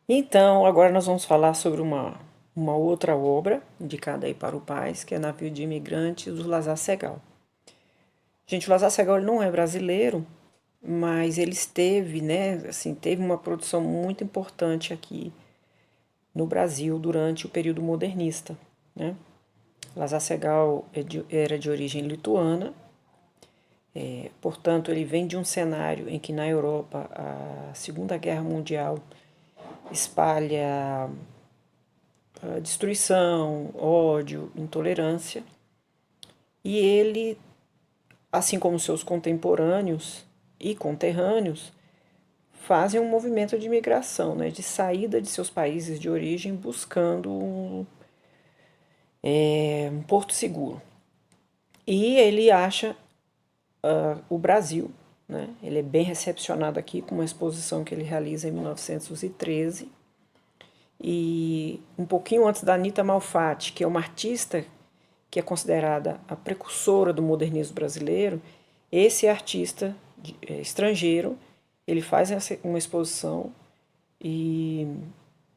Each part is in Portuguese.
Então, agora nós vamos falar sobre uma outra obra, indicada aí para o Paes, que é Navio de Imigrantes, do Lazar Segal. Gente, o Lazar Segal ele não é brasileiro, mas ele esteve, né, assim, teve uma produção muito importante aqui no Brasil durante o período modernista, né? Lazar Segal era de origem lituana, portanto, ele vem de um cenário em que na Europa a Segunda Guerra Mundial espalha destruição, ódio, intolerância. E ele, assim como seus contemporâneos e conterrâneos, fazem um movimento de migração, né, de saída de seus países de origem buscando um porto seguro. E ele acha o Brasil, né? Ele é bem recepcionado aqui com uma exposição que ele realiza em 1913. E um pouquinho antes da Anita Malfatti, que é uma artista que é considerada a precursora do modernismo brasileiro, esse artista estrangeiro, ele faz uma exposição e,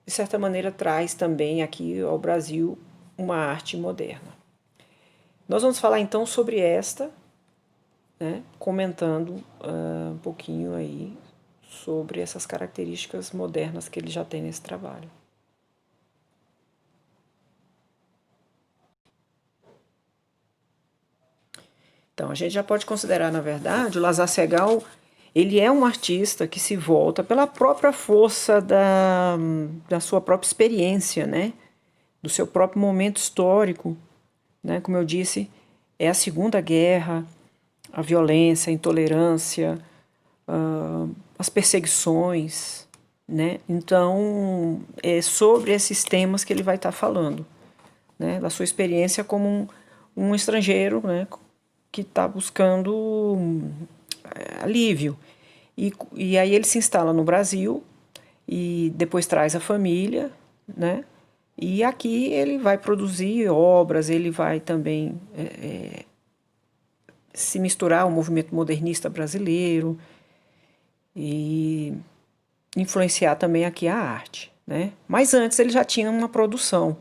de certa maneira, traz também aqui ao Brasil uma arte moderna. Nós vamos falar então sobre esta, né, comentando um pouquinho aí sobre essas características modernas que ele já tem nesse trabalho. Então, a gente já pode considerar, na verdade, o Lazar Segal, ele é um artista que se volta pela própria força da sua própria experiência, né? Do seu próprio momento histórico, né? Como eu disse, é a Segunda Guerra, a violência, a intolerância, as perseguições, né? Então, é sobre esses temas que ele vai estar falando, né? Da sua experiência como um estrangeiro, né? Que está buscando alívio. E aí ele se instala no Brasil e depois traz a família, né? E aqui ele vai produzir obras, ele vai também se misturar ao movimento modernista brasileiro e influenciar também aqui a arte, né? Mas antes ele já tinha uma produção,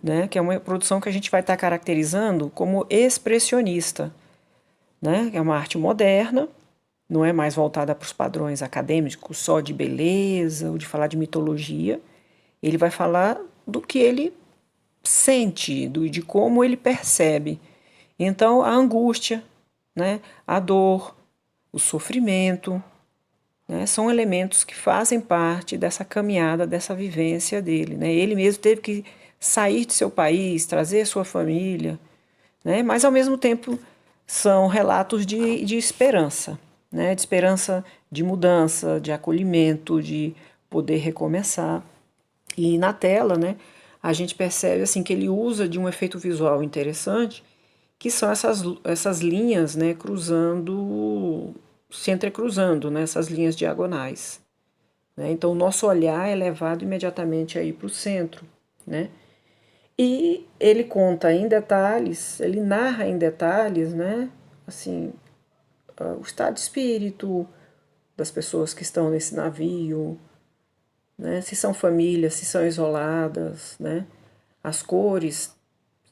né? Que é uma produção que a gente vai estar caracterizando como expressionista, né? Que é uma arte moderna, não é mais voltada para os padrões acadêmicos só de beleza ou de falar de mitologia. Ele vai falar do que ele sente, de como ele percebe. Então, a angústia, né, a dor, o sofrimento, né, são elementos que fazem parte dessa caminhada, dessa vivência dele. Né? Ele mesmo teve que sair de seu país, trazer sua família, né? Mas, ao mesmo tempo, são relatos de esperança, né? De esperança de mudança, de acolhimento, de poder recomeçar. E na tela, né, a gente percebe assim que ele usa de um efeito visual interessante, que são essas linhas, né, cruzando, se entrecruzando, né, essas linhas diagonais. Né? Então, o nosso olhar é levado imediatamente aí para o centro, né? E ele conta em detalhes, ele narra em detalhes, né, assim, o estado de espírito das pessoas que estão nesse navio, né, se são famílias, se são isoladas, né, as cores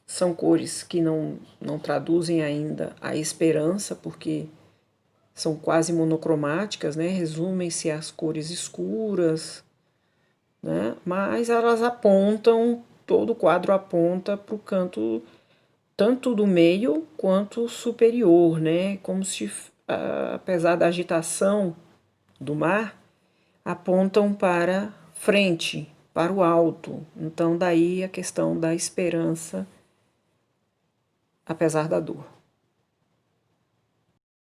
são cores que não traduzem ainda a esperança, porque são quase monocromáticas, né, resumem-se às cores escuras, né, mas elas apontam, todo o quadro aponta para o canto tanto do meio quanto superior, né, como se, apesar da agitação do mar, apontam para frente, para o alto. Então, daí a questão da esperança, apesar da dor.